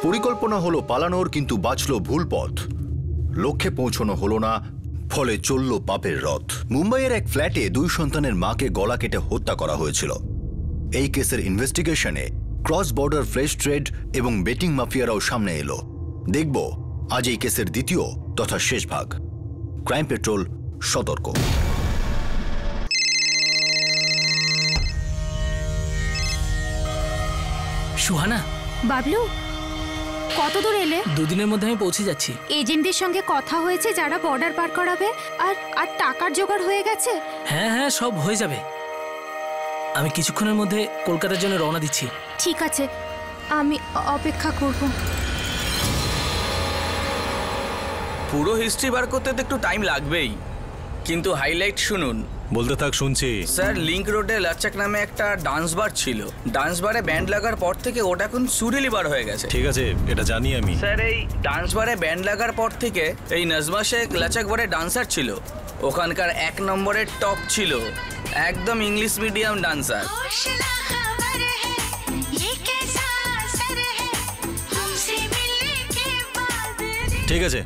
পরিকল্পনা হলো পালানোর, কিন্তু বাঁচল ভুল পথ। লক্ষ্যে পৌঁছানো হলো না, ফলে চলল পাপের রথ। মুম্বাইয়ের এক ফ্ল্যাটে 2 সন্তানের মাকে গলা কেটে হত্যা করা হয়েছিল। এই কেসের ইনভেস্টিগেশনে ক্রস বর্ডার ফ্লেশ ট্রেড এবং বেটিং মাফিয়ারাও সামনে এলো। দেখব আজ এই কেসের দ্বিতীয় তথা শেষ ভাগ। ক্রাইম পেট্রোল সতর্ক। সুহানা, বাবলু, কত দূর এলে? 2 দিনের মধ্যে আমি পৌঁছে যাচ্ছি। এজেন্টদের সঙ্গে কথা হয়েছে যারা বর্ডার পার করাবে? আর টাকার জোগাড় হয়ে গেছে? হ্যাঁ, সব হয়ে যাবে। আমি কিছুক্ষণের মধ্যে কলকাতার জন্য রওনা দিচ্ছি। ঠিক আছে, আমি অপেক্ষা করব। পুরো হিস্ট্রি বার করতে তো একটু টাইম লাগবেই, কিন্তু হাইলাইট শুনুন। বলতে থাক, শুনছি। স্যার, লিংক রোডে লাচ্চাক নামে একটা ডান্স বার ছিল। ডান্স বারে ব্যান্ড লাগার পর থেকে ওটা এখন সুরিলি বার হয়ে গেছে। ঠিক আছে, এটা জানি আমি। স্যার, এই ডান্স বারে ব্যান্ড লাগার পর থেকে এই নজমা শেখ লাচ্চাক বারে ডান্সার ছিল। ওখানকার 1 নম্বরের টপ ছিল, একদম ইংলিশ মিডিয়াম ডান্সার। ঠিক আছে,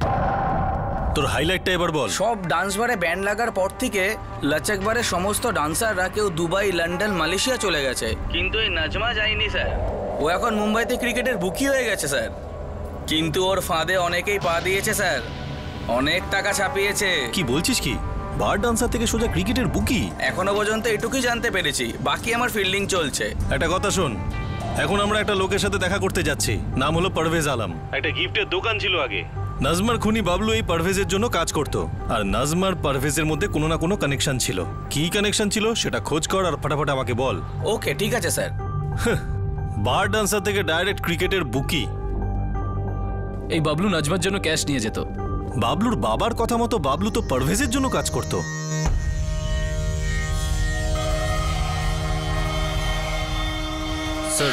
তোর হাইলাইটটা এবার বল। সব ডান্স বারে ব্যান্ড লাগার পর থেকে লাচ্চাক বারের সমস্ত ডান্সাররা কেউ দুবাই, লন্ডন, মালয়েশিয়া চলে গেছে, কিন্তু এই নজমা যায়নি স্যার। ও এখন মুম্বাইতে ক্রিকেটের বুকি হয়ে গেছে স্যার। কিন্তু ওর ফাঁদে অনেকেই পা দিয়েছে স্যার, অনেক টাকা ছাপিয়েছে। কি বলছিস কি? বার ডান্সার থেকে সোজা ক্রিকেটের বুকি? এখনো পর্যন্ত এটুকুই জানতে পেরেছি, বাকি আমার ফিল্ডিং চলছে। একটা কথা শোন, এখন আমরা একটা লোকের সাথে দেখা করতে যাচ্ছি। নাম হলো পারভেজ আলম। একটা গিফটের দোকান ছিল আগে। নাজমার খুনি বাবলু এই পারভেজের জন্য কাজ করত, আর নাজমার পারভেজের মধ্যে কোনো না কোনো কানেকশন ছিল। কি কানেকশন ছিল সেটা খোঁজ কর আর ফটাফট আমাকে বল। ওকে, ঠিক আছে স্যার। বার ডান্সার থেকে ডাইরেক্ট ক্রিকেটের বুকি। এই বাবলু নাজমার জন্য ক্যাশ নিয়ে যেত। বাবলুর বাবার কথা মতো বাবলু তো পারভেজের জন্য কাজ করত। স্যার,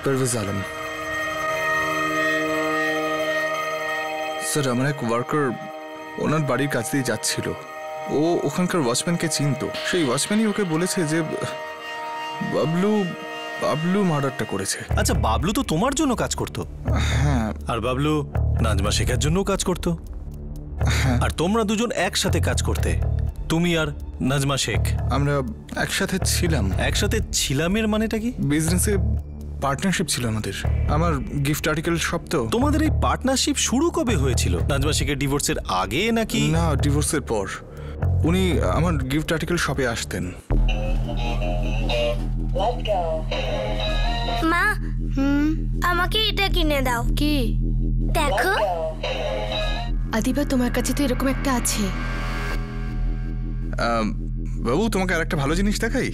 পারভেজ আলম। স্যার, আমার এক ওয়ার্কার ওনার বাড়ির কাছ দিয়ে যাচ্ছিল। ও ওখানকার ওয়াচম্যানকে চিনতো। সেই ওয়াচম্যানই ওকে বলেছে যে বাবলু মার্ডারটা করেছে। আচ্ছা, বাবলু তো তোমার জন্য কাজ করতো। হ্যাঁ। আর বাবলু নাজমা শেখার জন্য কাজ করতো। আর তোমরা দুজন একসাথে কাজ করতে, তুমি আর নাজমা শেখ। আমরা একসাথে ছিলাম। একসাথে ছিলামের মানেটা কি? বিজনেসে পার্টনারশিপ ছিল আমাদের। আমার গিফট আর্টিকেল শপ তো। তোমাদের এই পার্টনারশিপ শুরু কবে হয়েছিল? নাজমা শেখের ডিভোর্সের আগে নাকি? না, ডিভোর্সের পর। উনি আমার গিফট আর্টিকেল শপে আসতেন। মা, আমাকে এটা কিনে দাও। কি? দেখো আদিবা, তোমার কাছে তো এরকম একটা আছে। বাবু, তোমাকে আর একটা ভালো জিনিস দেখাই।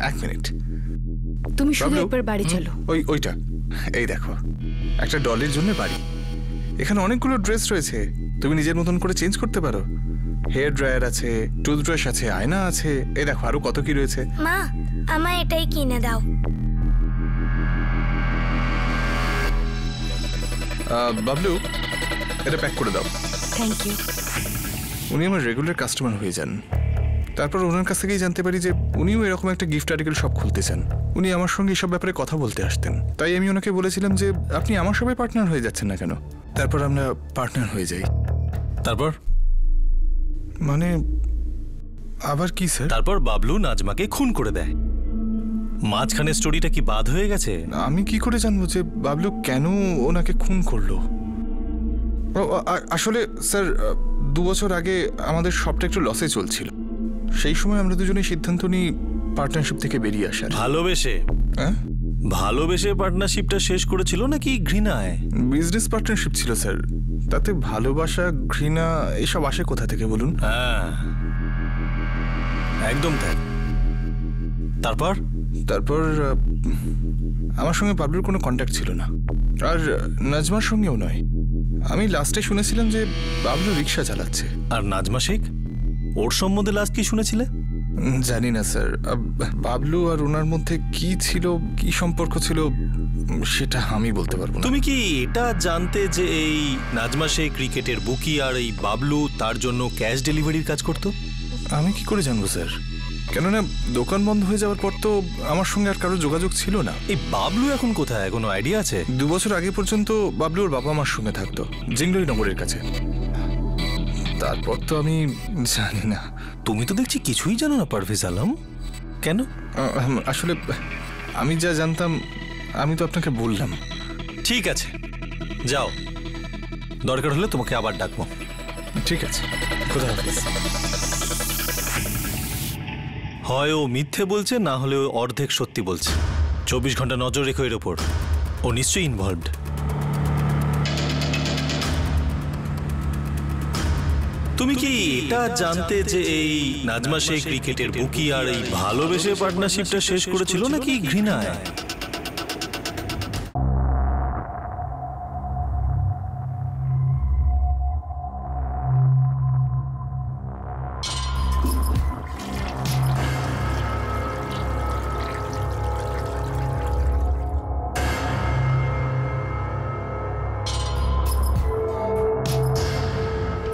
1 মিনিট। তুমি শুধু একবার বাড়ি চলো। ওইটা এই দেখো, একটা ডলের জন্য বাড়ি। এখানে অনেকগুলো ড্রেস রয়েছে, তুমি নিজের মতন করে চেঞ্জ করতে পারো। হেয়ার ড্রায়ার আছে, টুথব্রাশ আছে, আয়না আছে, এই দেখো আরো কত কি রয়েছে। মা, আমায় এটাই কিনে দাও। বাবলু, এটা প্যাক করে দাও। Thank you. উনি আমার রেগুলার কাস্টমার হয়ে যান। তারপর ওনার কাছ থেকেই জানতে পারি যে উনিও এরকম একটা গিফট আর্টিকেল শপ খুলতে চান। উনি আমার সঙ্গে এসব ব্যাপারে কথা বলতে আসতেন। তাই আমি ওনাকে বলেছিলাম যে আপনি আমার সবাই পার্টনার হয়ে যাচ্ছেন না কেন? তারপর আমরা পার্টনার হয়ে যাই। তারপর মানে আবার কি স্যার? তারপর বাবলু নাজমাকে খুন করে দেয়। মাঝখানে স্টোরিটা কি বাদ হয়ে গেছে? আমি কি করে জানবো যে বাবলু কেন ওনাকে খুন করলো? আসলে স্যার, 2 বছর আগে আমাদের শপটা একটু লসে চলছিল। সেই সময় আমরা দুজনেই সিদ্ধান্ত নিই পার্টনারশিপ থেকে বেরিয়ে আসার। ভালোবেসে? হ্যাঁ, ভালোবেসে পার্টনারশিপটা শেষ করেছিল নাকি ঘৃণায়? বিজনেস পার্টনারশিপ ছিল স্যার, তাতে ভালোবাসা, ঘৃণা এসব আসে কোথা থেকে বলুন? হ্যাঁ, একদম তাই। তারপর তারপর আমার সঙ্গে বাবলুর কোনো কন্ট্যাক্ট ছিল না, আর নাজমার সঙ্গেও নয়। আমি লাস্টে শুনেছিলাম যে বাবলু রিক্সা চালাচ্ছে। আর নাজমা শেখ, ওর সম্বন্ধে লাস্ট কি শুনেছিলে? জানি না স্যার। বাবলু আর ওনার মধ্যে কি ছিল, কি সম্পর্ক ছিল সেটা আমি বলতে পারবো না। তুমি কি এটা জানতে যে এই নাজমা শেখ ক্রিকেটের বুকি আর এই বাবলু তার জন্য ক্যাশ ডেলিভারির কাজ করতো? আমি কি করে জানবো স্যার? কেননা দোকান বন্ধ হয়ে যাওয়ার পর তো আমার সঙ্গে আর কারো যোগাযোগ ছিল না। এই বাবলু এখন কোথায়, কোনো আইডিয়া আছে? 2 বছর আগে পর্যন্ত বাবলু ওর বাবা মার সঙ্গে থাকতো জিংলই নগরের কাছে। তারপর তো আমি জানি না। তুমি তো দেখছি কিছুই জানো না পারভেজ আলম, কেন? আসলে আমি যা জানতাম আমি তো আপনাকে বললাম। ঠিক আছে, যাও, দরকার হলে তোমাকে আবার ডাকবো। ঠিক আছে, খোদা হাফেজ। হয় ও মিথ্যে বলছে, না হলে ও অর্ধেক সত্যি বলছে। 24 ঘন্টা নজর রেখো এর ওপর, ও নিশ্চয়ই ইনভলভড। তুমি কি এটা জানতে যে এই নাজমা শেখ ক্রিকেটের বুকি আর এই ভালোবেসে পার্টনারশিপটা শেষ করেছিল নাকি ঘৃণায়?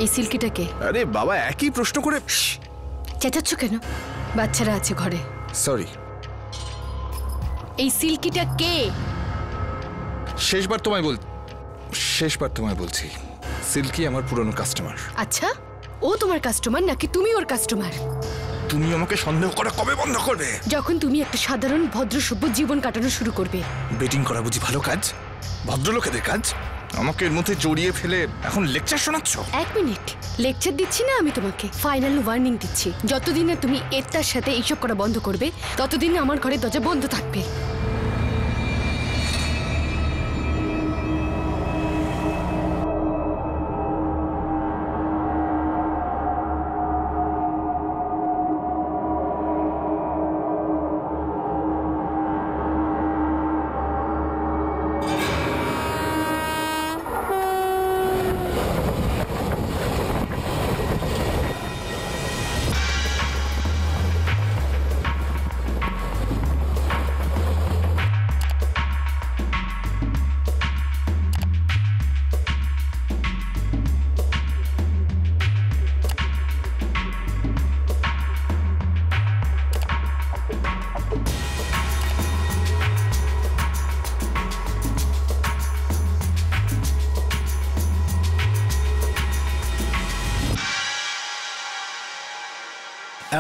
এই সিল্কিটাকে? আরে বাবা, একই প্রশ্ন করে চেঁচাচ্ছ কেন? বাচ্চারা আছে ঘরে। সরি। এই সিল্কিটা কে? শেষবার তোমায় বলছি, সিল্কি আমার পুরনো কাস্টমার। আচ্ছা, ও তোমার কাস্টমার নাকি তুমি ওর কাস্টমার? তুমি আমাকে সন্দেহ করা কবে বন্ধ করবে? যখন তুমি একটা সাধারণ ভদ্র সভ্য জীবন কাটানো শুরু করবে। বেটিং করা বুঝি ভালো কাজ? ভদ্রলোকেদের কাজ? আমাকে এর মধ্যে জড়িয়ে ফেলে এখন লেকচার শোনাচ্ছ? 1 মিনিট, লেকচার দিচ্ছি না আমি তোমাকে, ফাইনাল ওয়ার্নিং দিচ্ছি। যতদিন না তুমি এর সাথে এইসব করা বন্ধ করবে, ততদিন আমার ঘরের দরজা বন্ধ থাকবে।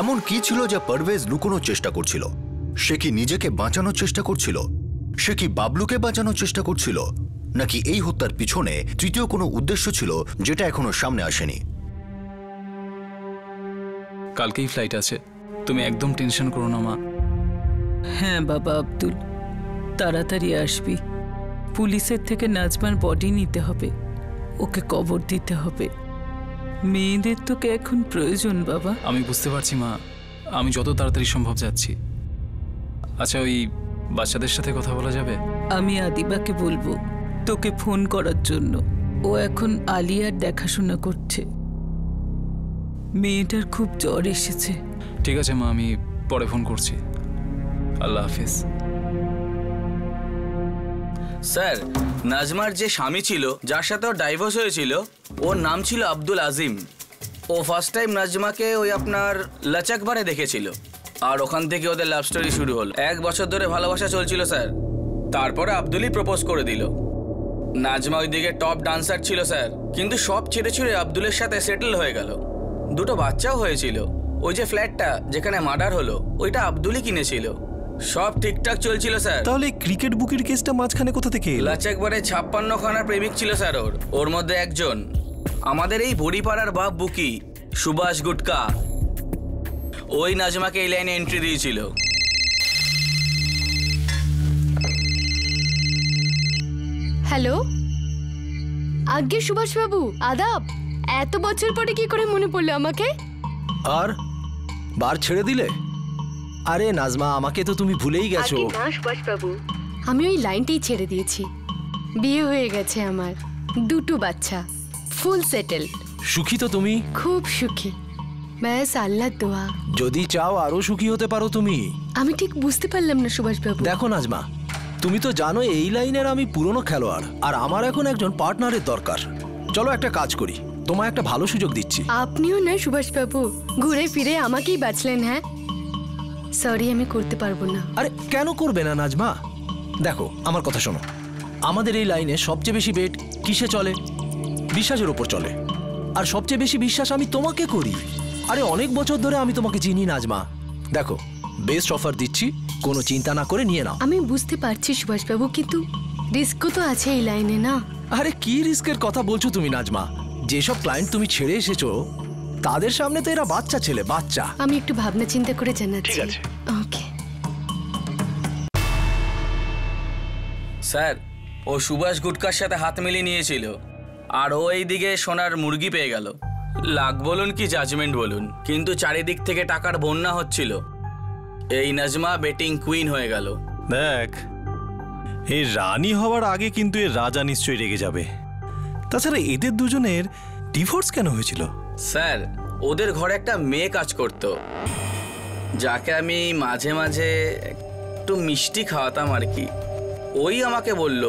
এমন কি ছিল যা পারভেজ লুকোনোর চেষ্টা করছিল? সে কি নিজেকে বাঁচানোর চেষ্টা করছিল? সে কি বাবলুকে বাঁচানোর চেষ্টা করছিল? নাকি এই হত্যার পিছনে তৃতীয় কোনো উদ্দেশ্য ছিল যেটা এখনো সামনে আসেনি? কালকেই ফ্লাইট আছে, তুমি একদম টেনশন করো না মা। হ্যাঁ বাবা আব্দুল, তাড়াতাড়ি আসবি। পুলিশের থেকে নাজমার বডি নিতে হবে, ওকে কবর দিতে হবে। মেয়েদের তোকে এখন প্রয়োজন বাবা। আমি বুঝতে পারছি মা, আমি যত তাড়াতাড়ি সম্ভব যাচ্ছি। আচ্ছা, ওই বাচ্চাদের সাথে কথা বলা যাবে? আমি আদিবাকে বলবো তোকে ফোন করার জন্য। ও এখন আলিয়ার দেখাশোনা করছে। মেয়েটার খুব জ্বর এসেছে। ঠিক আছে মা, আমি পরে ফোন করছি। আল্লাহ হাফিজ। স্যার, নাজমার যে স্বামী ছিল, যার সাথে ওর ডাইভোর্স হয়েছিল, ওর নাম ছিল আব্দুল আজিম। ও ফার্স্ট টাইম নাজমাকে ওই আপনার লাচাকবারে দেখেছিল, আর ওখান থেকে ওদের লাভ স্টোরি শুরু হলো। 1 বছর ধরে ভালোবাসা চলছিল স্যার। তারপরে আব্দুলই প্রপোজ করে দিল। নাজমা ওইদিকে টপ ডান্সার ছিল স্যার, কিন্তু সব ছেড়ে ছুড়ে আব্দুলের সাথে সেটেল হয়ে গেল। 2টো বাচ্চাও হয়েছিল। ওই যে ফ্ল্যাটটা যেখানে মার্ডার হলো, ওইটা আব্দুলই কিনেছিল। সব ঠিকঠাক চলছিল স্যার। তাহলে ক্রিকেট বুকের কেসটা মাঝখানে কোথা থেকে এলো? লাচাকবারে 56 খানার প্রেমিক ছিল স্যার ওর মধ্যে একজন আমাদের এই বড়িপাড়ার বাপ বুকি, সুভাষ গুটকা। ওই নাজমাকে এই লাইনে এন্ট্রি দিয়েছিল। হ্যালো, আজ্ঞে সুভাষ বাবু, আদাব। এত বছর পরে কি করে মনে পড়লো আমাকে? আর বার ছেড়ে দিলে? আরে নাজমা, আমাকে তো তুমি ভুলেই গেছো। না সুভাষ বাবু, আমি ওই লাইনটাই ছেড়ে দিয়েছি। বিয়ে হয়ে গেছে আমার, 2টো বাচ্চা, ফুল সেটেল। সুখী তো তুমি? খুব সুখী, ব্যাস আল্লাহর দোয়া। যদি চাও আরো সুখী হতে পারো তুমি। আমি ঠিক বুঝতে পারলাম না সুভাষ বাবু। দেখো নাজমা, তুমি তো জানো এই লাইনের আমি পুরনো খেলোয়াড়, আর আমার এখন একজন পার্টনারের দরকার। চলো একটা কাজ করি, তোমায় একটা ভালো সুযোগ দিচ্ছি। আপনিও না সুভাষ বাবু, ঘুরে ফিরে আমাকেই বাঁচলেন। হ্যাঁ, সরি, আমি করতে পারবো না। আরে কেন করবে না নাজমা? দেখো আমার কথা শোনো, আমাদের এই লাইনে সবচেয়ে বেশি বেট কিসে চলে? বিশ্বাসের ওপর চলে। আর সবচেয়ে বেশি বিশ্বাস আমি তোমাকে করি। আরে অনেক বছর ধরে আমি তোমাকে চিনি নাজমা। দেখো বেস্ট অফার দিচ্ছি, কোনো চিন্তা না করে নিয়ে নাও। আমি বুঝতে পারছি সুভাষবাবু, কিন্তু রিস্কও তো আছে এই লাইনে না? আরে কি রিস্কের কথা বলছো তুমি নাজমা? যেসব ক্লায়েন্ট তুমি ছেড়ে এসেছো তাদের সামনে তো এরা বাচ্চা ছেলে, বাচ্চা। আমি একটু ভাবনা চিন্তা করে জানাচ্ছি। ঠিক আছে। ওকে স্যার, ও সুভাষ গুটকার সাথে হাত মিলিয়ে নিয়েছিল, আর ও এইদিকে সোনার মুরগি পেয়ে গেল। লাক বলুন কি জাজমেন্ট বলুন, কিন্তু চারিদিক থেকে টাকার বন্যা হচ্ছিল। এই নাজমা বেটিং কুইন হয়ে গেল। দেখ, এই রানী হওয়ার আগে কিন্তু এর রাজা নিশ্চয়ই রেগে যাবে। তাছাড়া এদের দুজনের ডিভোর্স কেন হয়েছিল? স্যার, ওদের ঘরে একটা মেয়ে কাজ করত, যাকে আমি মাঝে মাঝে একটু মিষ্টি খাওয়াতাম আর কি। ওই আমাকে বলল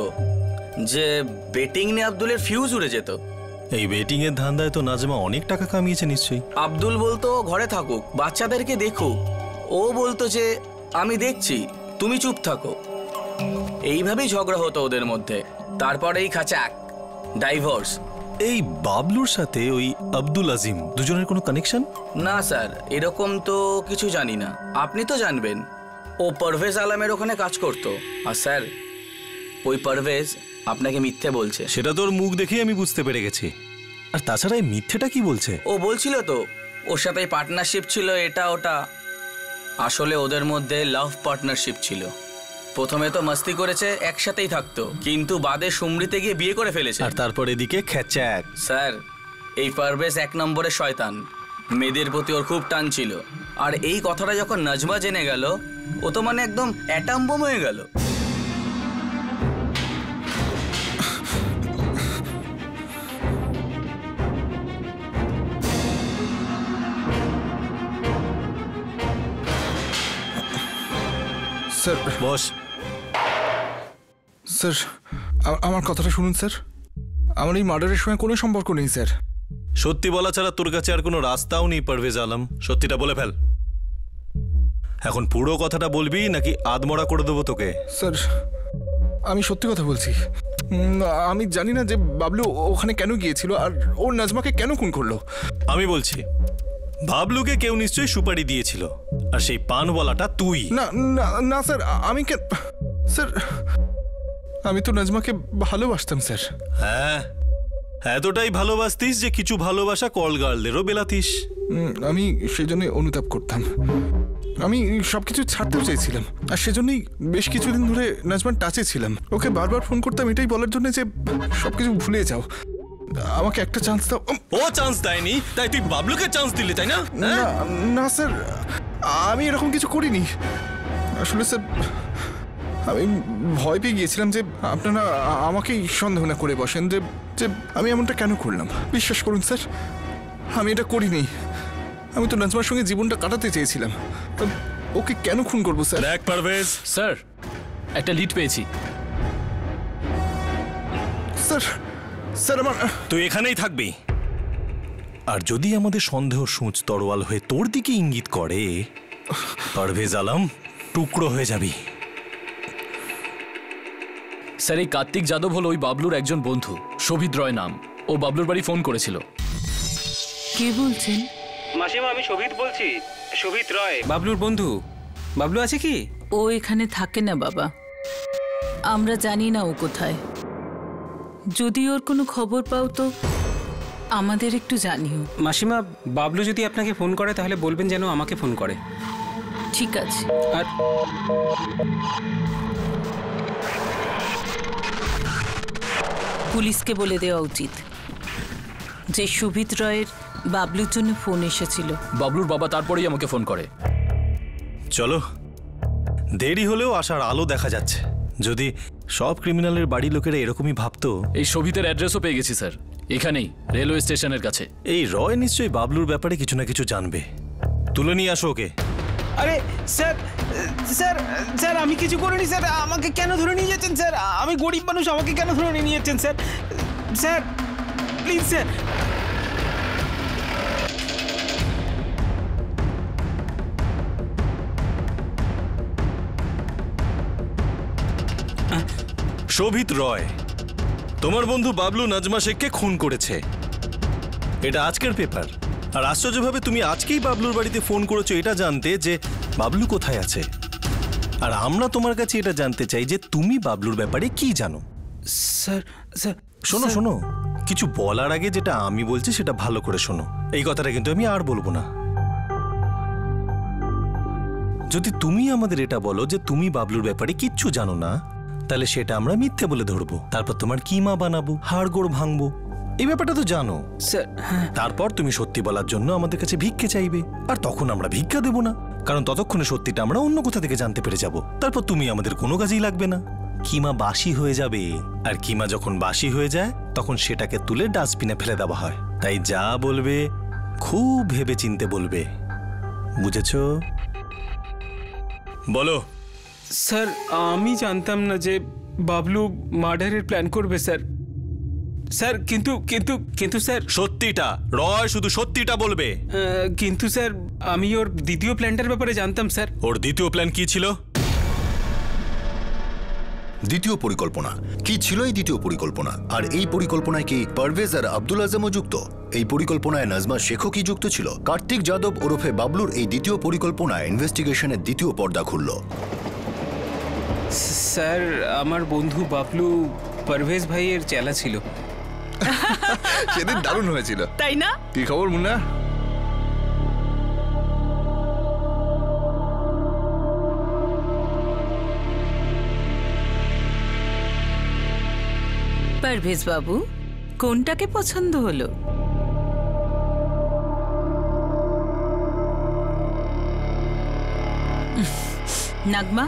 যে বেটিং নিয়ে আব্দুলের ফিউজ উড়ে যেত। এই বেটিং এর ধান্দায় তো নাজমা অনেক টাকা কামিয়েছে নিশ্চয়ই। আব্দুল বলতো ঘরে থাকুক, বাচ্চাদেরকে দেখুক। ও বলতো যে আমি দেখছি, তুমি চুপ থাকো। এইভাবেই ঝগড়া হতো ওদের মধ্যে। তারপরেই খাচাক, ডাইভোর্স। এই বাবলুর সাথে ওই আব্দুল আজিম দুজনের কোনো কানেকশন? না স্যার, এরকম তো কিছু জানি না। আপনি তো জানবেন। ও পারভেজ আলমের ওখানে কাজ করতো। আর স্যার, ওই পারভেজ আপনাকে মিথ্যে বলছে। সেটা তোর মুখ দেখেই আমি বুঝতে পেরে গেছি। আর তাছাড়া এই মিথ্যেটা কি বলছে? ও বলছিল তো ওর সাথে পার্টনারশিপ ছিল, এটা ওটা। আসলে ওদের মধ্যে লাভ পার্টনারশিপ ছিল। প্রথমে তো মাস্তি করেছে, একসাথেই থাকতো, কিন্তু বাদে সুমরিতে গিয়ে বিয়ে করে ফেলেছে। আর তারপর এদিকে খ্যাচাক। স্যার, এই পারভেজ 1 নম্বরের শয়তান। মেয়েদের প্রতি ওর খুব টান ছিল। আর এই কথাটা যখন নাজমা জেনে গেল, ও তো মানে একদম অ্যাটম বোম হয়ে গেল। স্যার বস। স্যার আমার কথাটা শুনুন স্যার। আমার এই মার্ডারের সঙ্গে কোনো সম্পর্ক নেই স্যার। সত্যি বলা ছাড়া তোর কাছে আর কোনো রাস্তাও নেই পারভেজ আলম। সত্যিটা বলে ফেল। এখন পুরো কথাটা বলবি নাকি আধমরা করে দেবো তোকে? স্যার আমি সত্যি কথা বলছি। আমি জানি না যে বাবলু ওখানে কেন গিয়েছিল আর ওর নাজমাকে কেন খুন করলো। আমি বলছি, বাবলুকে কেউ নিশ্চয়ই সুপারি দিয়েছিল, আর সেই পানওয়ালাটা তুই। না না না স্যার, আমি স্যার আমি তো নাজমাকে ভালোবাসতাম স্যার। হ্যাঁ, এতটাই ভালোবাসতিস যে কিছু ভালোবাসা কল গার্লদেরও বেলাতিস। আমি সেই জন্যই অনুতাপ করতাম। আমি সবকিছু ছাড়তেও চাইছিলাম, আর সেজন্যই বেশ কিছুদিন ধরে নাজমার টাচে ছিলাম। ওকে বারবার ফোন করতাম এটাই বলার জন্য যে সবকিছু ভুলে যাও, আমাকে একটা চান্স দাও। ও চান্স দেয়নি, তাই তুই বাবলুকে চান্স দিলি, তাই না? না স্যার, আমি এরকম কিছু করিনি। আসলে স্যার আমি ভয় পেয়ে গিয়েছিলাম যে আপনারা আমাকেই সন্দেহ না করে বসেন যে যে আমি এমনটা কেন করলাম। বিশ্বাস করুন স্যার, আমি এটা করিনি। আমি তো নাজমার সঙ্গে জীবনটা কাটাতে চেয়েছিলাম। ওকে কেন খুন করবো স্যার? দেখ পারভেজ, স্যার একটা লিড পেয়েছি। স্যার স্যার আমার তুই এখানেই থাকবি। আর যদি আমাদের সন্দেহ সূচ তরোয়াল হয়ে তোর দিকে ইঙ্গিত করে, পারভেজ আলম টুকরো হয়ে যাবি। স্যার এই কার্তিক যাদব হলো ওই বাবলুর একজন বন্ধু, শোভিত রয় নাম। ও বাবলুর বাড়ি ফোন করেছিল। কে বলছেন? মাসিমা, আমি শোভিত বলছি। শোভিত রয়, বাবলুর বন্ধু। বাবলু আছে কি? ও এখানে থাকে না বাবা, আমরা জানি না ও কোথায়। যদি ওর কোনো খবর পাও তো আমাদের একটু জানিও। মাসিমা, বাবলু যদি আপনাকে ফোন করে তাহলে বলবেন যেন আমাকে ফোন করে। ঠিক আছে। আর পুলিশকে বলে দেওয়া উচিত যে শোভিত রয়ের বাবলুর জন্য ফোন এসেছিল। বাবলুর বাবা তারপরেই আমাকে ফোন করে। চলো, দেরি হলেও আসার আলো দেখা যাচ্ছে। যদি সব ক্রিমিনালের বাড়ির লোকেরা এরকমই ভাবতো। এই শোভিতের অ্যাড্রেসও পেয়ে গেছি স্যার, এখানেই রেলওয়ে স্টেশনের কাছে। এই রয় নিশ্চয়ই বাবলুর ব্যাপারে কিছু না কিছু জানবে। তুলে নিয়ে আসো ওকে। আরে স্যার, স্যার স্যার আমি কিছু করিনি স্যার। আমাকে কেন ধরে নিয়ে যাচ্ছেন স্যার? আমি গরিব মানুষ, আমাকে কেন ধরে নিয়ে যাচ্ছেন স্যার? Sir please sir. শোভিত রয় তোমার বন্ধু বাবলু নাজমা শেখকে খুন করেছে। এটা আজকের পেপার। আর আশ্চর্যভাবে তুমি আজকেই বাবলুর বাড়িতে ফোন করেছো এটা জানতে যে বাবলু কোথায় আছে। আর আমরা তোমার কাছে এটা জানতে চাই যে তুমি বাবলুর ব্যাপারে কি জানো। স্যার স্যার শোনো শোনো, কিছু বলার আগে যেটা আমি বলছি সেটা ভালো করে শোনো। এই কথাটা কিন্তু আমি আর বলবো না। যদি তুমি আমাদের এটা বলো যে তুমি বাবলুর ব্যাপারে কিচ্ছু জানো না, তাহলে সেটা আমরা মিথ্যে বলে ধরবো। তারপর তোমার কিমা বানাবো, হাড়গোড় ভাঙবো। এই ব্যাপারটা তো জানো। তারপর তুমি সত্যি বলার জন্য আমাদের কাছে ভিক্ষে চাইবে, আর তখন আমরা ভিক্ষা দেবো না, কারণ ততক্ষণে সত্যিটা আমরা অন্য কোথা থেকে জানতে পেরে যাব। তারপর তুমি আমাদের কোনো কাজেই লাগবে না। কিমা বাসি হয়ে যাবে, আর কিমা যখন বাসি হয়ে যায় তখন সেটাকে তুলে ডাস্টবিনে ফেলে দেওয়া হয়। তাই যা বলবে খুব ভেবে চিনতে বলবে, বুঝেছো? বলো। স্যার আমি জানতাম না যে বাবলু মার্ডারের প্ল্যান করবে স্যার। স্যার কিন্তু কিন্তু কিন্তু স্যার সত্যিটা রয় শুধু সত্যিটা বলবে। কিন্তু স্যার আমি ওর দ্বিতীয় প্ল্যানটার ব্যাপারে জানতাম স্যার। ওর দ্বিতীয় প্ল্যান কি ছিল? দ্বিতীয় পরিকল্পনা কি ছিল? এই দ্বিতীয় পরিকল্পনা, আর এই পরিকল্পনায় কি পারভেজ আর আব্দুল আজমও যুক্ত? এই পরিকল্পনায় নাজমা শেখও কি যুক্ত ছিল? কার্তিক যাদব ওরফে বাবলুর এই দ্বিতীয় পরিকল্পনায় ইনভেস্টিগেশনের দ্বিতীয় পর্দা খুলল। স্যার আমার বন্ধু বাবলু পারভেজ ভাইয়ের চেলা ছিল। সেদিন দারুণ হয়েছিল, তাই না? কি খবর মুন্না? পারভেজ বাবু, কোনটাকে পছন্দ হলো? নাগমা,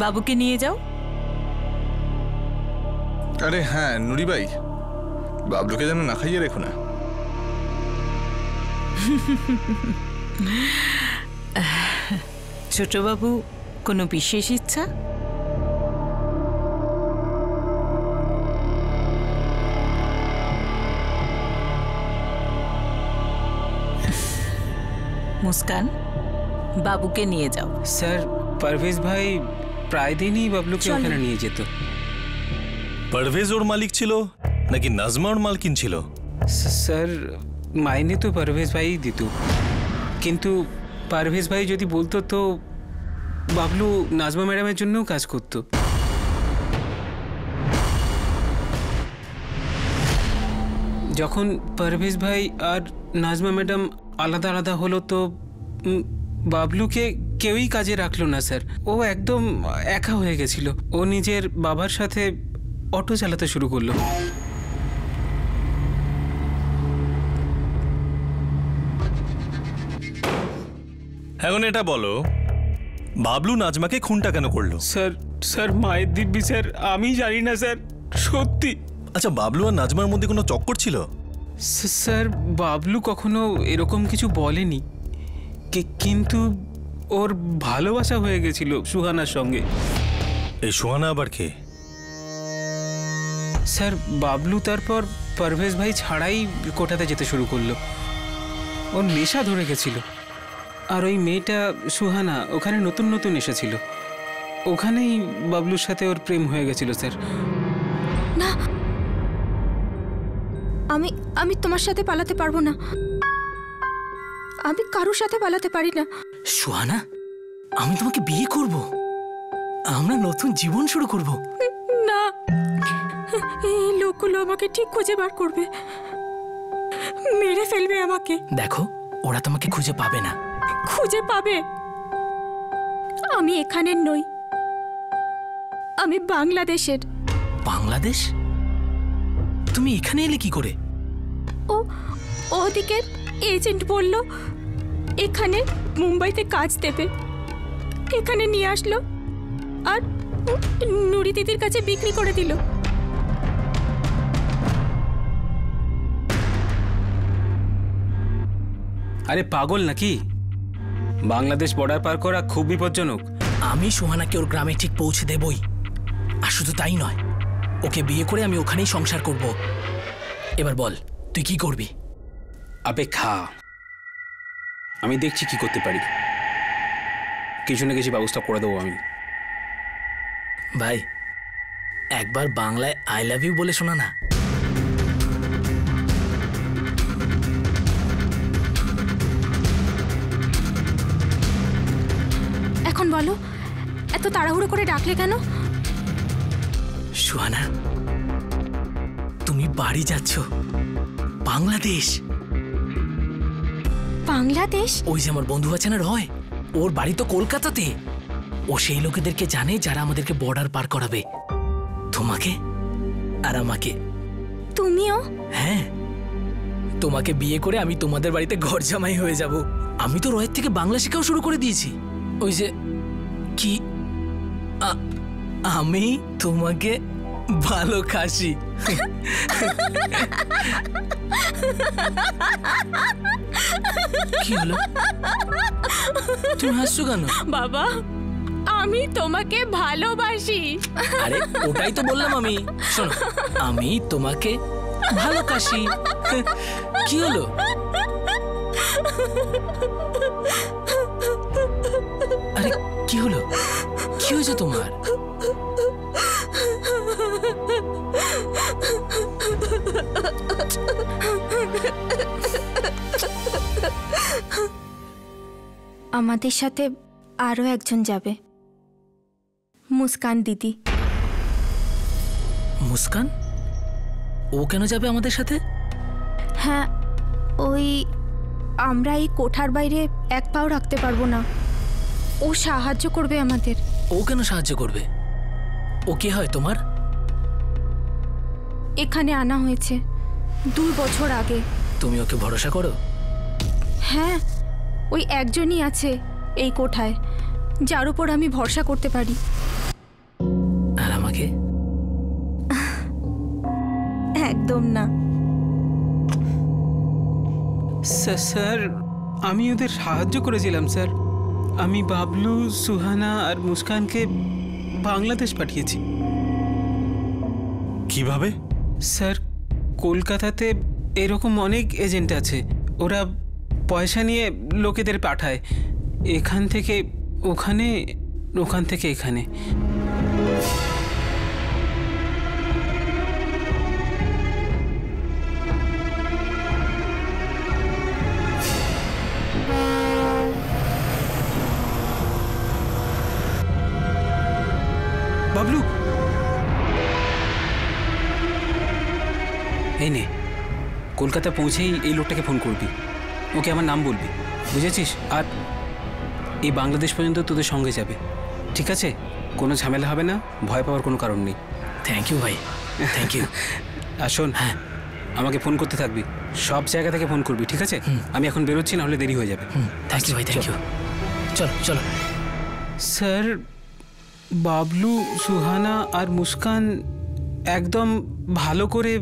বাবুকে নিয়ে যাও। আরে হ্যাঁ নুরি ভাই, বাবলুকে যেন না খাইয়ে রেখো না। ছোট বাবু, কোনো বিশেষ ইচ্ছা? মুস্কান, বাবুকে নিয়ে যাও। স্যার পারভেজ ভাই প্রায় দিনই বাবলুকে ওখানে নিয়ে যেত। পারভেজ ওর মালিক ছিল নাকি নাজমা ওর মালকিন ছিল? স্যার মাইনে তো পারভেজ ভাই দিত, কিন্তু পারভেজ ভাই যদি বলতো তো বাবলু নাজমা ম্যাডামের জন্যও কাজ করত। যখন পারভেজ ভাই আর নাজমা ম্যাডাম আলাদা আলাদা হলো তো বাবলুকে কেউই কাজে রাখলো না স্যার। ও একদম একা হয়ে গেছিল। ও নিজের বাবার সাথে অটো চালাতে শুরু করলো। এখন এটা বলো, বাবলু নাজমাকে খুনটা কেন করলো? স্যার স্যার মায়ের দিব্যি স্যার, আমি জানি না স্যার, সত্যি। আচ্ছা, বাবলু আর নাজমার মধ্যে কোনো চক্কর ছিল? স্যার বাবলু কখনো এরকম কিছু বলেনি, কিন্তু ওর ভালোবাসা হয়ে গেছিল সুহানার সঙ্গে। এই সুহানা আবার কে? স্যার বাবলু তারপর পারভেজ ভাই ছাড়াই কোটাতে যেতে শুরু করলো। ওর নেশা ধরে গেছিল, আর ওই মেয়েটা সুহানা ওখানে নতুন নতুন এসেছিল। ওখানেই বাবলুর সাথে ওর প্রেম হয়ে গেছিল স্যার। না, আমি তোমার সাথে পালাতে পারবো না। আমি কারোর সাথে পালাতে পারি না। সুহানা, আমি তোমাকে বিয়ে করব, আমরা নতুন জীবন শুরু করব। না, এই লোকগুলো আমাকে ঠিক খুঁজে বার করবে, মেরে ফেলবে আমাকে। দেখো, ওরা তোমাকে খুঁজে পাবে না। খুঁজে পাবে। আমি এখানের নই, আমি বাংলাদেশের। বাংলাদেশ? তুমি এখানে এলে কি করে? ওদিকে এজেন্ট বলল এখানে মুম্বাইতে কাজ দেবে, এখানে নিয়ে আসলো আর নুরি দিদির কাছে বিক্রি করে দিল। আরে পাগল নাকি? বাংলাদেশ বর্ডার পার করা খুব বিপজ্জনক। আমি সুহানাকে ওর গ্রামে ঠিক পৌঁছে দেবই, আর শুধু তাই নয়, ওকে বিয়ে করে আমি ওখানেই সংসার করব। এবার বল, তুই কি করবি? অপেক্ষা, আমি দেখছি কি করতে পারি। কিছু না কিছু ব্যবস্থা করে দেবো আমি। ভাই, একবার বাংলায় আই লাভ ইউ বলে শোনা না। এখন বলো, এত তাড়াহুড়ো করে ডাকলে কেন? সুহানা, তুমি বাড়ি যাচ্ছ বাংলাদেশ। বাংলাদেশ? ওই যে আমার বন্ধু আছে না রয়, ওর বাড়ি তো কলকাতাতে। ও সেই লোকেদেরকে জানে যারা আমাদেরকে বর্ডার পার করাবে, তোমাকে আর আমাকে। তুমিও? হ্যাঁ, তোমাকে বিয়ে করে আমি তোমাদের বাড়িতে ঘর জামাই হয়ে যাব। আমি তো রয়ের থেকে বাংলা শেখাও শুরু করে দিয়েছি। ওই যে কি, আমি তোমাকে ভালো খাসি। কি হলো, তুমি হাসছো কেন? বাবা, আমি তোমাকে ভালোবাসি। আরে ওটাই তো বললাম আমি। শোনো, আমি তোমাকে ভালো খাসি। কি হলো? আরে কি হলো, কি হয়েছে তোমার? আমাদের সাথে আরো একজন যাবে, মুস্কান দিদি। মুস্কান? ও কেন যাবে আমাদের সাথে? হ্যাঁ, ওই আমরা এই কোঠার বাইরে এক পাও রাখতে পারবো না, ও সাহায্য করবে আমাদের। ও কেন সাহায্য করবে? ও কি হয় তোমার? এখানে আনা হয়েছে 2 বছর আগে। তুমি ওকে ভরসা করো? হ্যাঁ, ওই একজনই আছে এই কোঠায় যার উপর আমি ভরসা করতে পারি। আর আমাকে? একদম না। স্যার, আমি ওদের সাহায্য করেছিলাম স্যার। আমি বাবলু, সুহানা আর মুস্কানকে বাংলাদেশ পাঠিয়েছি। কিভাবে? স্যার, কলকাতাতে এরকম অনেক এজেন্ট আছে, ওরা পয়সা নিয়ে লোকেদের পাঠায় এখান থেকে ওখানে, ওখান থেকে এখানে। বাবলু, এই নে, কলকাতা পৌঁছেই এই লোকটাকে ফোন করবি, ওকে আমার নাম বলবি, বুঝেছিস? আর এই বাংলাদেশ পর্যন্ত তোদের সঙ্গে যাবে, ঠিক আছে? কোনো ঝামেলা হবে না, ভয় পাওয়ার কোনো কারণ নেই। থ্যাংক ইউ ভাই, থ্যাংক ইউ। আর শোন, হ্যাঁ, আমাকে ফোন করতে থাকবি, সব জায়গা থেকে ফোন করবি, ঠিক আছে? আমি এখন বেরোচ্ছি, না হলে দেরি হয়ে যাবে। থ্যাংক ইউ ভাই, থ্যাংক ইউ। চলো চলো। স্যার, বাবলু, সুহানা আর মুস্কান একদম ভালো করে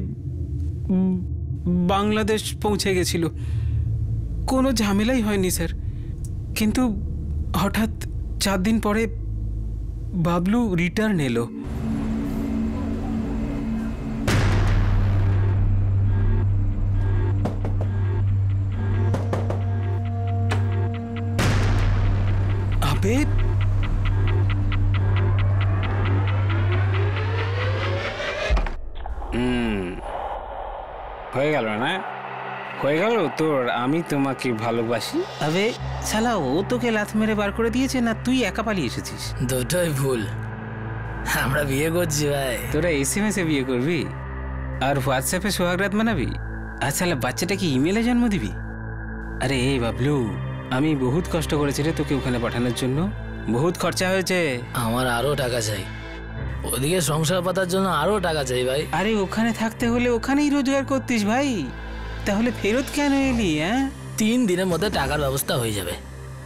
বাংলাদেশ পৌঁছে গেছিল, কোনো ঝামেলাই হয়নি স্যার। কিন্তু হঠাৎ 4 দিন পরে বাবলু রিটার্ন এলো। আবে, হয়ে গেল না? হয়ে গেল তোর আমি তোমাকে ভালোবাসি? আবে শালা, ও তোকে লাথ মেরে বার করে দিয়েছে না তুই একা পালিয়ে এসেছিস? দুটোই ভুল, আমরা বিয়ে করছি ভাই। তোরা SMS-এ বিয়ে করবি আর হোয়াটসঅ্যাপে সোহাগরাত মানাবি? আর শালা, বাচ্চাটাকে ইমেলে জন্ম দিবি? আরে এই বাবলু, আমি বহুত কষ্ট করেছি রে তোকে ওখানে পাঠানোর জন্য, বহুত খরচা হয়েছে। আমার আরো টাকা চাই, ওদিকে সংসার পাতার জন্য আরো টাকা চাই ভাই। আরে ওখানে থাকতে হলে ওখানেই রোজগার করতিস ভাই, তাহলে ফেরত কেন এলি? হ্যাঁ, 3 দিনের মধ্যে টাকার ব্যবস্থা হয়ে যাবে,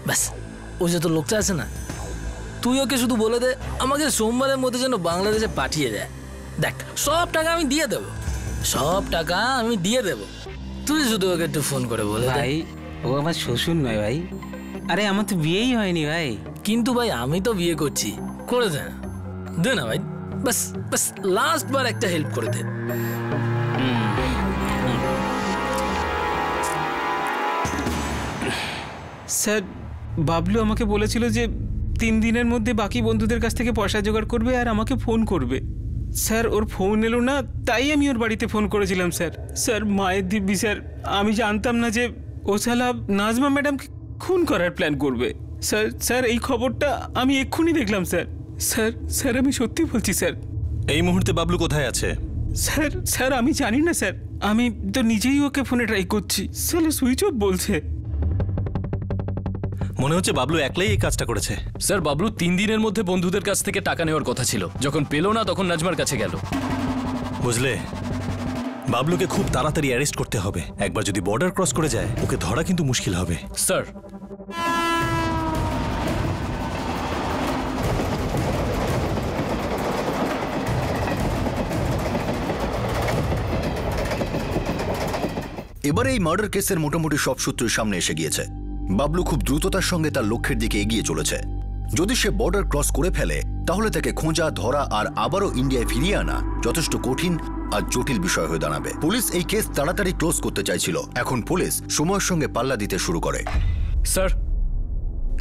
ব্যাস। ওই যে তোর লোকটা আছে না, তুই ওকে শুধু বলে দে আমাকে সোমবারের মধ্যে যেন বাংলাদেশে পাঠিয়ে দেয়। দেখ, সব টাকা আমি দিয়ে দেবো, সব টাকা আমি দিয়ে দেবো, তুই শুধু ওকে একটু ফোন করে বলে দে। ভাই, ও আমার শ্বশুর নয় ভাই। আরে আমার তো বিয়েই হয়নি ভাই। কিন্তু ভাই, আমি তো বিয়ে করছি, করে দে না, দে না ভাই, বাস বাস, লাস্ট বার একটা হেল্প করে দে। স্যার, বাবলু আমাকে বলেছিল যে 3 দিনের মধ্যে বাকি বন্ধুদের কাছ থেকে পয়সা জোগাড় করবে আর আমাকে ফোন করবে। স্যার ওর ফোন এলো না, তাই আমি ওর বাড়িতে ফোন করেছিলাম স্যার। স্যার মায়ের দিব্যি স্যার, আমি জানতাম না যে ও শালা নাজমা ম্যাডামকে খুন করার প্ল্যান করবে। স্যার স্যার এই খবরটা আমি এক্ষুনি দেখলাম স্যার। স্যার স্যার আমি সত্যি বলছি স্যার। এই মুহূর্তে বাবলু কোথায় আছে? স্যার স্যার আমি জানি না স্যার, আমি তো নিজেই ওকে ফোনে ট্রাই করছি, স্যার সুইচ অফ বলছে। মনে হচ্ছে বাবলু একলাই এই কাজটা করেছে। স্যার বাবলু 3 দিনের মধ্যে বন্ধুদের কাছ থেকে টাকা নেওয়ার কথা ছিল, যখন পেল না তখন নাজমার কাছে গেল। বুঝলে, বাবলুকে খুব তাড়াতাড়ি অ্যারেস্ট করতে হবে। একবার যদি বর্ডার ক্রস করে যায় ওকে ধরা কিন্তু মুশকিল হবে। স্যার এবারে এই মার্ডার কেসের মোটামুটি সব সূত্রের সামনে এসে গিয়েছে। বাবলু খুব দ্রুততার সঙ্গে তার লক্ষ্যের দিকে এগিয়ে চলেছে। যদি সে বর্ডার ক্রস করে ফেলে তাহলে তাকে খোঁজা, ধরা আর আবারও ইন্ডিয়ায় ফিরিয়ে আনা যথেষ্ট কঠিন আর জটিল বিষয় হয়ে দাঁড়াবে। পুলিশ এই কেস তাড়াতাড়ি ক্লোজ করতে চাইছিল। এখন পুলিশ সময়ের সঙ্গে পাল্লা দিতে শুরু করে। স্যার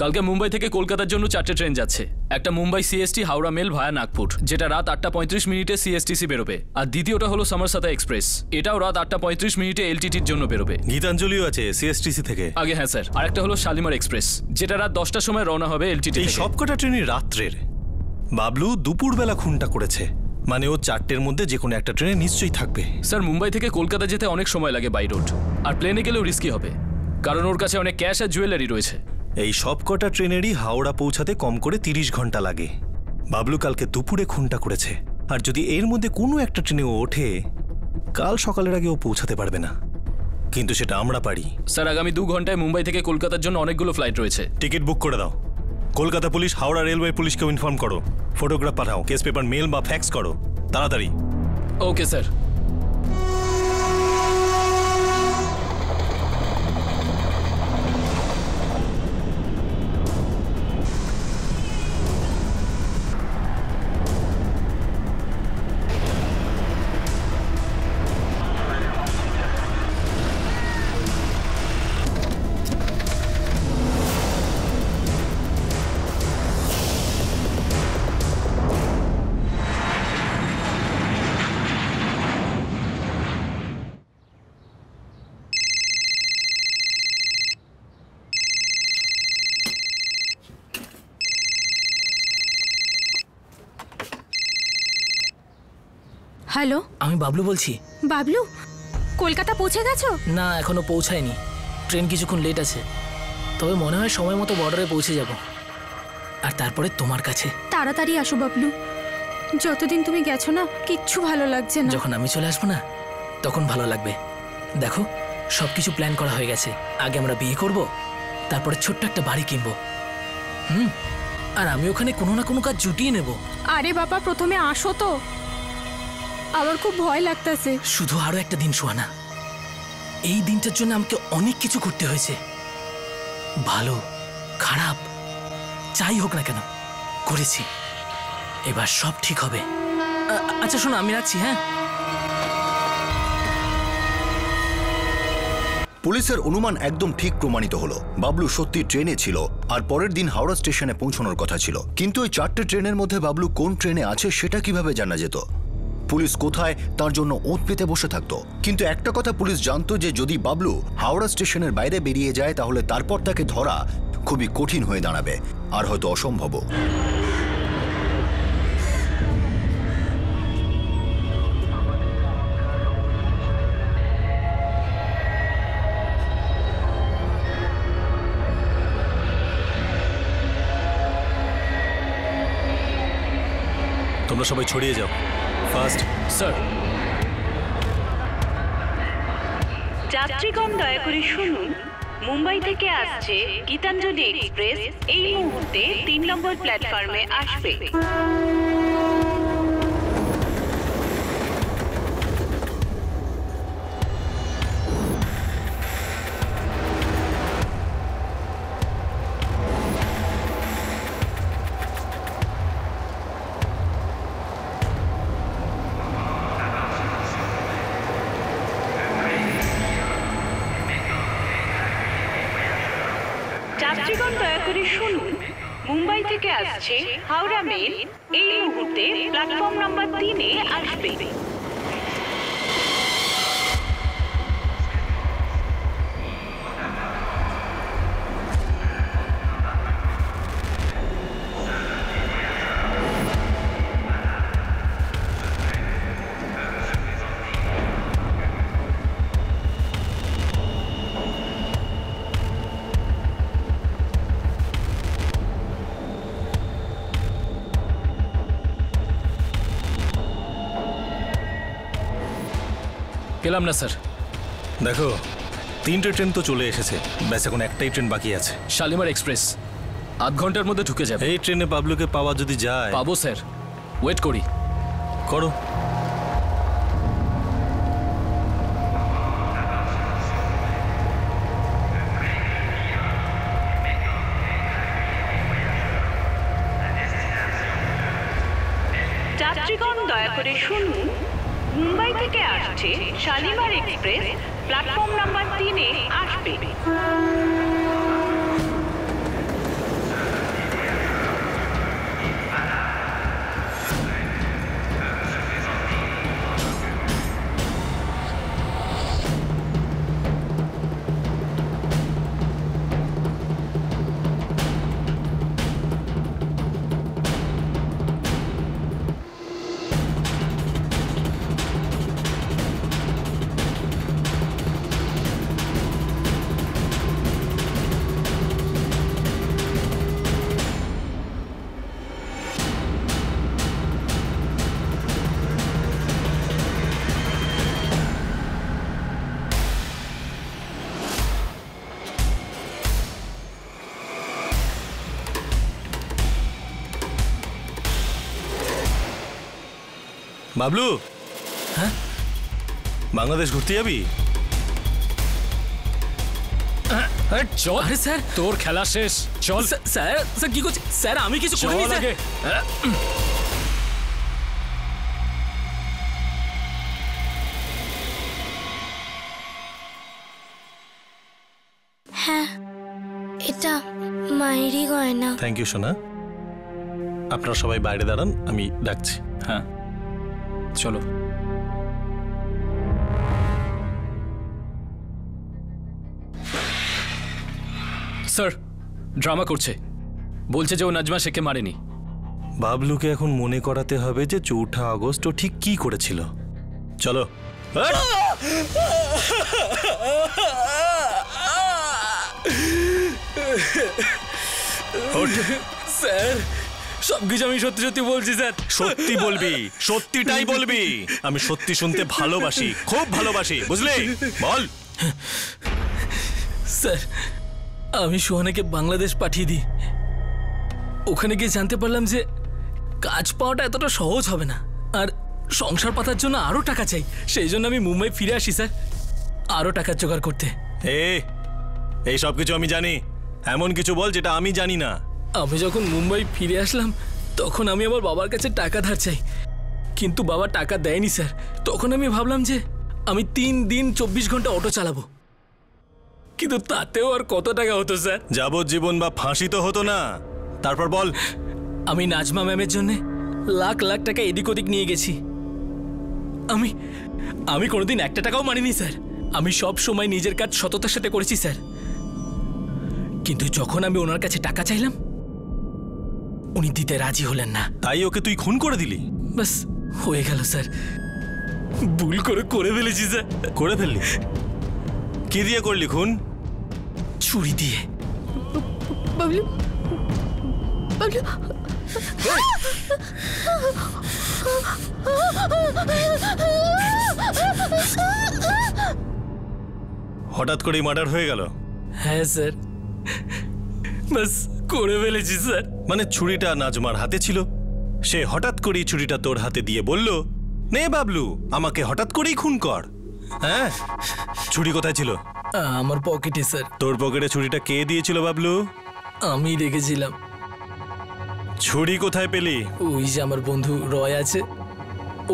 কালকে মুম্বাই থেকে কলকাতার জন্য 4টে ট্রেন যাচ্ছে। একটা মুম্বাই সিএসটি হাওড়া মেল ভায়া নাগপুর, যেটা রাত 8:35 মিনিটে সিএসটিসি বেরোবে। আর দ্বিতীয়টা হলো সমরসাতা এক্সপ্রেস, এটাও রাত 8:35 মিনিটে এলটিটির জন্য বেরোবে। গীতাঞ্জলিও আছে সিএসটিসি থেকে আগে। হ্যাঁ স্যার। আর একটা হলো শালিমার এক্সপ্রেস, যেটা রাত 10টার সময় রওনা হবে এলটিটি এই থেকে। সবকটা ট্রেনই রাত্রের। বাবলু দুপুরবেলা খুনটা করেছে, মানে ও 4টের মধ্যে যে কোনো একটা ট্রেনে নিশ্চয়ই থাকবে। স্যার মুম্বাই থেকে কলকাতা যেতে অনেক সময় লাগে বাই রোড, আর প্লেনে গেলেও রিস্কি হবে, কারণ ওর কাছে অনেক ক্যাশ আর জুয়েলারি রয়েছে। এই সবকটা ট্রেনেরই হাওড়া পৌঁছাতে কম করে 30 ঘন্টা লাগে। বাবলু কালকে দুপুরে খুনটা করেছে, আর যদি এর মধ্যে কোনো একটা ট্রেনে ও ওঠে, কাল সকালের আগে ও পৌঁছাতে পারবে না। কিন্তু সেটা আমরা পারি। স্যার আগামী 2 ঘন্টায় মুম্বাই থেকে কলকাতার জন্য অনেকগুলো ফ্লাইট রয়েছে। টিকিট বুক করে দাও। কলকাতা পুলিশ, হাওড়া রেলওয়ে পুলিশকেও ইনফর্ম করো। ফটোগ্রাফ পাঠাও, কেস পেপার মেল বা ফ্যাক্স করো তাড়াতাড়ি। Okay sir. হ্যালো, আমি বাবলু বলছি। বাবলু কলকাতা পৌঁছে গেছো? না এখনো পৌঁছায়নি, ট্রেন কিছুক্ষণ লেট আছে। তবে মনে হয় সময় মতো বর্ডারে পৌঁছে যাব, আর তারপরে তোমার কাছে। তাড়াতাড়ি আসো বাবলু, যতদিন তুমি গেছো না কিচ্ছু ভালো লাগছে না। যখন আমি চলে আসবো না তখন ভালো লাগবে। দেখো সবকিছু প্ল্যান করা হয়ে গেছে। আগে আমরা বিয়ে করব, তারপরে ছোট্ট একটা বাড়ি কিনবো। আর আমি ওখানে কোনো না কোনো কাজ জুটিয়ে নেব। আরে বাবা প্রথমে আসো তো, আমার খুব ভয় লাগতেছে। শুধু আরো একটা দিন সোহানা, এই দিনটার জন্য আমাকে অনেক কিছু করতে হয়েছে। ভালো খারাপ যাই হোক না কেন করেছি, এবার সব ঠিক হবে। আচ্ছা শোনো, আমি রাখছি। হ্যাঁ। পুলিশের অনুমান একদম ঠিক প্রমাণিত হলো। বাবলু সত্যি ট্রেনে ছিল, আর পরের দিন হাওড়া স্টেশনে পৌঁছানোর কথা ছিল। কিন্তু ওই 4টে ট্রেনের মধ্যে বাবলু কোন ট্রেনে আছে সেটা কিভাবে জানা যেত? পুলিশ কোথায় তার জন্য ওঁত পেতে বসে থাকতো। কিন্তু একটা কথা পুলিশ জানতো, যে যদি বাবলু হাওড়া স্টেশনের বাইরে বেরিয়ে যায় তাহলে তারপর তাকে ধরা খুবই কঠিন হয়ে দাঁড়াবে, আর হয়তো অসম্ভবও। তোমরা সবাই ছড়িয়ে যাও ফার্স্ট। স্যার। যাত্রীগণ দয়া করে শুনুন, মুম্বাই থেকে আসছে গীতাঞ্জলি এক্সপ্রেস এই মুহূর্তে 3 নম্বর প্ল্যাটফর্মে আসবে। যাত্রীগণ দয়া করে শুনুন, মুম্বাই থেকে থেকে আসছে হাওড়া মেল এই মুহূর্তে প্ল্যাটফর্ম নাম্বার 3-এ আসবে। পেলাম না স্যার। দেখো 3টে ট্রেন তো চলে এসেছে, ব্যাস এখন একটাই ট্রেন বাকি আছে, শালিমার এক্সপ্রেস। আধ ঘন্টার মধ্যে ঢুকে যাবে। এই ট্রেনে পাবলুকে পাওয়া যদি যায়। পাবো স্যার, ওয়েট করি। করো। যাত্রীগণ দয়া করে শুনুন, মুম্বাই থেকে আসছে শালিমার এক্সপ্রেস প্ল্যাটফর্ম নাম্বার 3-এ আসবে। বাবলু, হ্যাঁ বাংলাদেশ ঘুরতে যাবি? চল। আরে স্যার, তোর খেলা শেষ, চল। স্যার স্যার কি করছে স্যার? আমি কিছু করিনি স্যার। হ্যাঁ, এটা মায়েরই গয়না। থ্যাংক ইউ সোনা। আপনারা সবাই বাইরে দাঁড়ান, আমি ডাকছি। হ্যাঁ চলো। স্যার ড্রামা করছে, বলছে যে ও নাজমা শেখকে মারেনি। বাবলুকে এখন মনে করাতে হবে যে 4 আগস্ট ও ঠিক কি করেছিল। চলো। স্যার সবকিছু আমি সত্যি সত্যি বলছি স্যার। সত্যি বলবি, সত্যিটাই বলবি। আমি সত্যি শুনতে ভালোবাসি, খুব ভালোবাসি, বুঝলি? বল। স্যার আমি সোহানাকে বাংলাদেশ পাঠিয়ে দিই। ওখানে গিয়ে জানতে পারলাম যে কাজ পাওয়াটা এতটা সহজ হবে না, আর সংসার পাতার জন্য আরো টাকা চাই। সেই জন্য আমি মুম্বাই ফিরে আসি স্যার, আরো টাকা জোগাড় করতে। এই সব কিছু আমি জানি, এমন কিছু বল যেটা আমি জানি না। আমি যখন মুম্বাই ফিরে আসলাম তখন আমি আমার বাবার কাছে টাকা ধার চাই, কিন্তু বাবা টাকা দেয়নি স্যার। তখন আমি ভাবলাম যে আমি 3 দিন 24 ঘন্টা অটো চালাবো, কিন্তু তাতেও আর কত টাকা হতো স্যার? যাবজ্জীবন বা ফাঁসি তো হতো না। তারপর বল। আমি নাজমা ম্যামের জন্য লাখ লাখ টাকা এদিক ওদিক নিয়ে গেছি। আমি কোনোদিন 1 টাকাও মানিনি স্যার। আমি সব সময় নিজের কাজ সততার সাথে করেছি স্যার, কিন্তু যখন আমি ওনার কাছে টাকা চাইলাম উনি দিতে রাজি হলেন না। তাই ওকে তুই খুন করে দিলি? বাস হয়ে গেল স্যার, ভুল করে ফেলেছি স্যার। করে ফেললি? কি দিয়ে করলি খুন? ছুরি দিয়ে। বাবলু, বাবলু। হঠাৎ করেই মার্ডার হয়ে গেল? হ্যাঁ স্যার, বাস করে ফেলেছি স্যার। মানে ছুরিটা নাজমার হাতে ছিল, সে হঠাৎ করেই ছুরিটা তোর হাতে দিয়ে বলল, নে বাবলু আমাকে হঠাৎ করেই খুন কর। হ্যাঁ, ছুরি কোথায় ছিল? আমার পকেটে স্যার। তোর পকেটে ছুরিটা কে দিয়েছিল বাবলু? আমি রেখেছিলাম। ছুরি কোথায় পেলি? ওই যে আমার বন্ধু রয় আছে,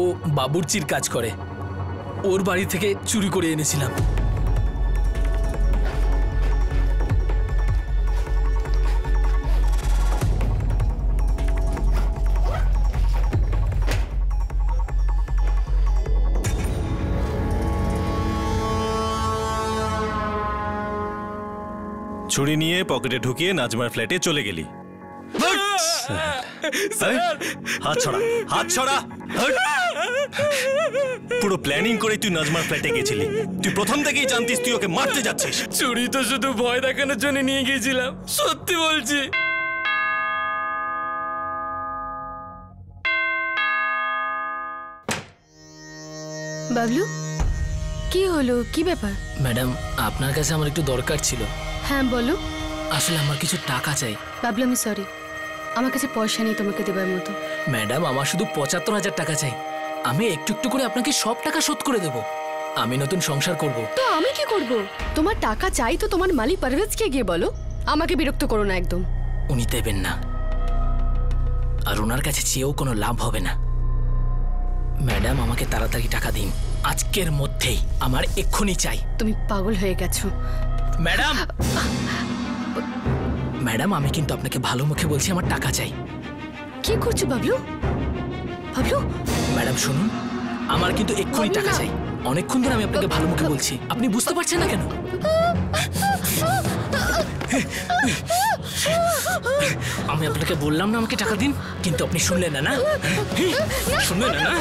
ও বাবুর্চির কাজ করে, ওর বাড়ি থেকে চুরি করে এনেছিলাম। ছুরি নিয়ে পকেটে ঢুকিয়ে নাজমার ফ্ল্যাটে চলে গেলি। হাত ছড়া, হাত ছড়া। পুরো প্ল্যানিং করে তুই নাজমার ফ্ল্যাটে গেছিলি। তুই প্রথম থেকেই জানতিস তুই ওকে মারতে যাচ্ছিস। চুরি তো শুধু ভয় দেখানোর জন্য নিয়ে গিয়েছিলাম, সত্যি বলছি। বাবলু, কি হলো? কি ব্যাপার? ম্যাডাম, আপনার কাছে আমার একটু দরকার ছিল। হ্যাঁ বলো। আসলে আমার কিছু টাকা চাই। বাবলু, আমি সরি, আমার কাছে পয়সা নেই তোমাকে দেবার মতো। ম্যাডাম, আমার শুধু ৭৫,০০০ টাকা চাই। আমি একটু একটু করে আপনাকে সব টাকা শোধ করে দেব। আমি নতুন সংসার করব। তো আমি কি করব? তোমার টাকা চাই তো তোমার মালিক পারভেজকে গিয়ে বলো। আমাকে বিরক্ত করো না একদম। উনি দেবেন না, আর ওনার কাছে চেয়েও কোনো লাভ হবে না। ম্যাডাম, আমাকে তাড়াতাড়ি টাকা দিন, আজকের মধ্যেই। আমার এক্ষুনি চাই। তুমি পাগল হয়ে গেছো ম্যাডাম। ম্যাডাম, আমি কিন্তু আপনাকে ভালো মুখে বলছি, আমার টাকা চাই। কি করছো বাবলু? বাবলু, ম্যাডাম শুনুন, আমার কিন্তু এক্ষুনি টাকা চাই। অনেকক্ষণ ধরে আমি আপনাকে ভালো মুখে বলছি, আপনি বুঝতে পারছেন না কেন? আমি আপনাকে বললাম না আমাকে টাকা দিন, কিন্তু আপনি শুনলেন না। না শুনলেন না?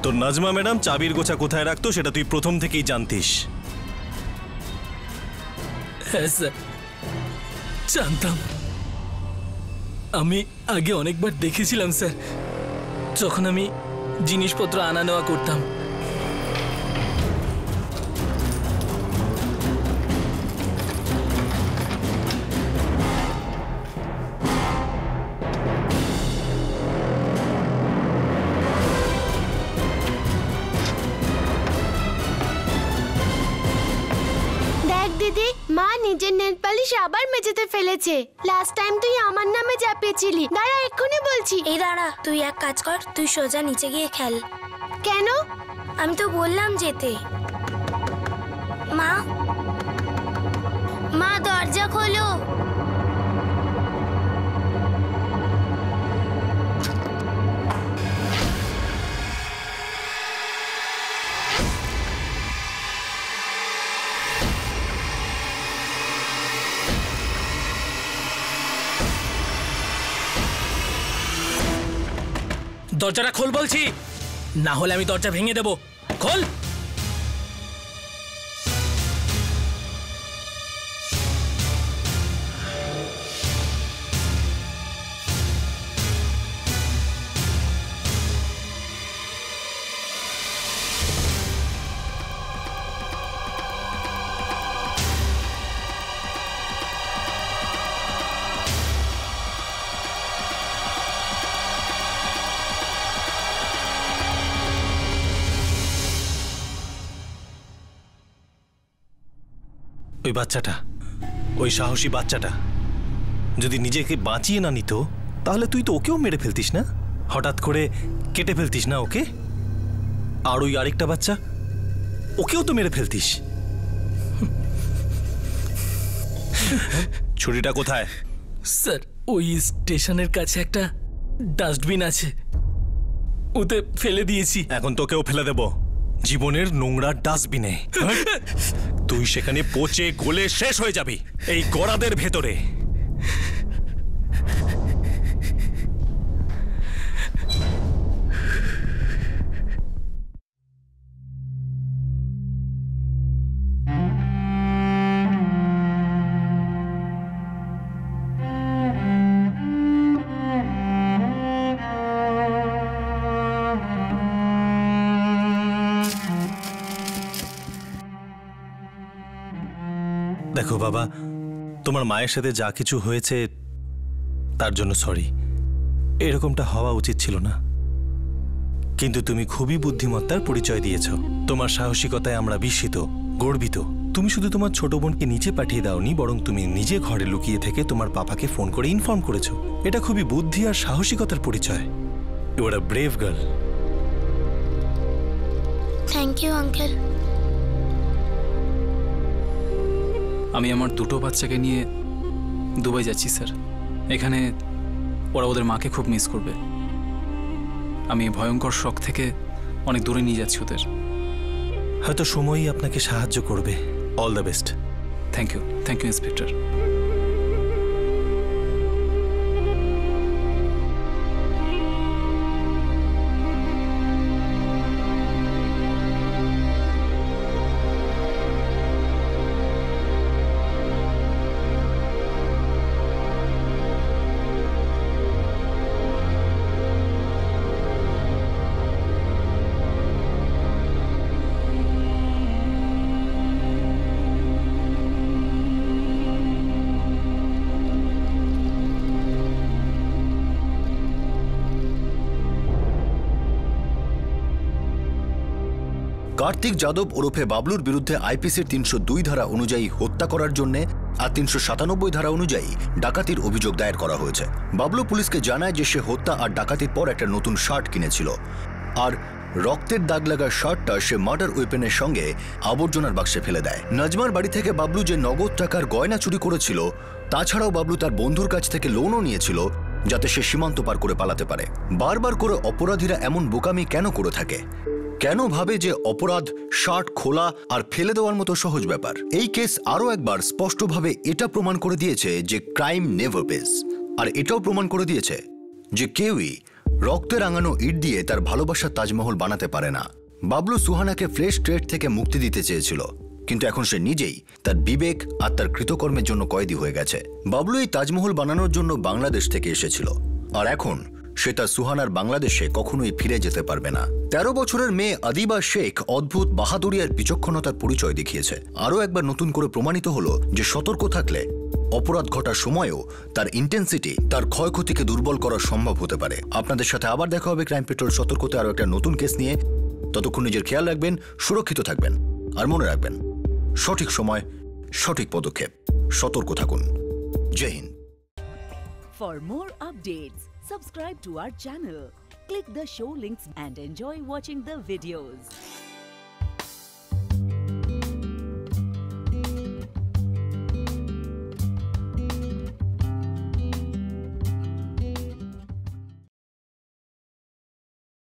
তোর নাজমা ম্যাডাম চাবির গোছা কোথায় রাখতো সেটা তুই প্রথম থেকেই জানতিস। হ্যাঁ স্যার, জানতাম। আমি আগে অনেকবার দেখেছিলাম স্যার, যখন আমি জিনিসপত্র আনা নেওয়া করতাম। দিদি, মা নিজের নেল পালিশ আবার মেঝেতে ফেলেছে। লাস্ট টাইম তুই আমার নামে চাপিয়েছিলি। দাঁড়া, এক্ষুনি বলছি। এই দাঁড়া, তুই এক কাজ কর, তুই সোজা নিচে গিয়ে খেল। কেন? আমি তো বললাম যেতে। মা, মা দরজা খোলো। দরজাটা খোল বলছি, না হলে আমি দরজা ভেঙে দেব। খোল। ওই বাচ্চাটা, ওই সাহসী বাচ্চাটা যদি নিজেকে বাঁচিয়ে না নিত, তাহলে তুই তো ওকেও মেরে ফেলতিস না? হঠাৎ করে কেটে ফেলতিস না ওকে? আর ওই আরেকটা বাচ্চা, ওকেও তো মেরে ফেলতিস। ছুরিটা কোথায়? স্যার, ওই স্টেশনের কাছে একটা ডাস্টবিন আছে, ওতে ফেলে দিয়েছি। এখন তোকেও ফেলে দেব জীবনের নোংরা ডাস্টবিনে। তুই সেখানে পচে গলে শেষ হয়ে যাবি এই গড়াদের ভেতরে। দেখো বাবা, তোমার মায়ের সাথে যা কিছু হয়েছে তার জন্য সরি। এরকমটা হওয়া উচিত ছিল না, কিন্তু তুমি খুবই বুদ্ধিমত্তার পরিচয় দিয়েছ। তোমার সাহসিকতায় আমরা বিস্মিত, গর্বিত। তুমি শুধু তোমার ছোট বোনকে নিচে পাঠিয়ে দাওনি, বরং তুমি নিজে ঘরে লুকিয়ে থেকে তোমার পাপাকে ফোন করে ইনফর্ম করেছো। এটা খুবই বুদ্ধি আর সাহসিকতার পরিচয়। You are a brave girl. Thank you uncle. আমি আমার দুটো বাচ্চাকে নিয়ে দুবাই যাচ্ছি স্যার। এখানে ওরা ওদের মাকে খুব মিস করবে। আমি ভয়ঙ্কর শক থেকে অনেক দূরে নিয়ে যাচ্ছি ওদের। হয়তো সময়ই আপনাকে সাহায্য করবে। All the best. Thank you inspector. Kartik Yadav ওরফে বাবলুর বিরুদ্ধে আইপিসির ৩০২ ধারা অনুযায়ী হত্যা করার জন্য আর ৩৯৭ ধারা অনুযায়ী ডাকাতির অভিযোগ দায়ের করা হয়েছে। বাবলু পুলিশকে জানায় যে সে হত্যা আর ডাকাতির পর একটা নতুন শার্ট কিনেছিল, আর রক্তের দাগ লাগা শার্টটা সে মার্ডার ওয়েপেনের সঙ্গে আবর্জনার বাক্সে ফেলে দেয়। নাজমার বাড়ি থেকে বাবলু যে নগদ টাকার গয়না চুরি করেছিল, তাছাড়াও বাবলু তার বন্ধুর কাছ থেকে লোনও নিয়েছিল যাতে সে সীমান্ত পার করে পালাতে পারে। বারবার করে অপরাধীরা এমন বোকামি কেন করে থাকে? কেন ভাবে যে অপরাধ শার্ট খোলা আর ফেলে দেওয়ার মতো সহজ ব্যাপার? এই কেস আরও একবার স্পষ্টভাবে এটা প্রমাণ করে দিয়েছে যে ক্রাইম নেভার পেজ, আর এটাও প্রমাণ করে দিয়েছে যে কেউই রক্তে রাঙানো ইট দিয়ে তার ভালোবাসার তাজমহল বানাতে পারে না। বাবলু সুহানাকে ফ্রেশ ট্রেড থেকে মুক্তি দিতে চেয়েছিল, কিন্তু এখন সে নিজেই তার বিবেক আর তার কৃতকর্মের জন্য কয়েদি হয়ে গেছে। বাবলু এই তাজমহল বানানোর জন্য বাংলাদেশ থেকে এসেছিল, আর এখন সে তার সুহানার বাংলাদেশে কখনোই ফিরে যেতে পারবে না। ১৩ বছরের মেয়ে আদিবা শেখ অদ্ভুত বাহাদুরি আর বিচক্ষণতার পরিচয় দেখিয়েছে। আরও একবার নতুন করে প্রমাণিত হলো যে সতর্ক থাকলে অপরাধ ঘটার সময়ও তার ইন্টেন্সিটি তার ক্ষয়ক্ষতিকে দুর্বল করা সম্ভব হতে পারে। আপনাদের সাথে আবার দেখা হবে ক্রাইম পেট্রোল সতর্কতে আরও একটা নতুন কেস নিয়ে। ততক্ষণ নিজের খেয়াল রাখবেন, সুরক্ষিত থাকবেন, আর মনে রাখবেন সঠিক সময় সঠিক পদক্ষেপ। সতর্ক থাকুন। জয় Hind. For more updates, subscribe to our channel, click the show links and enjoy watching the videos.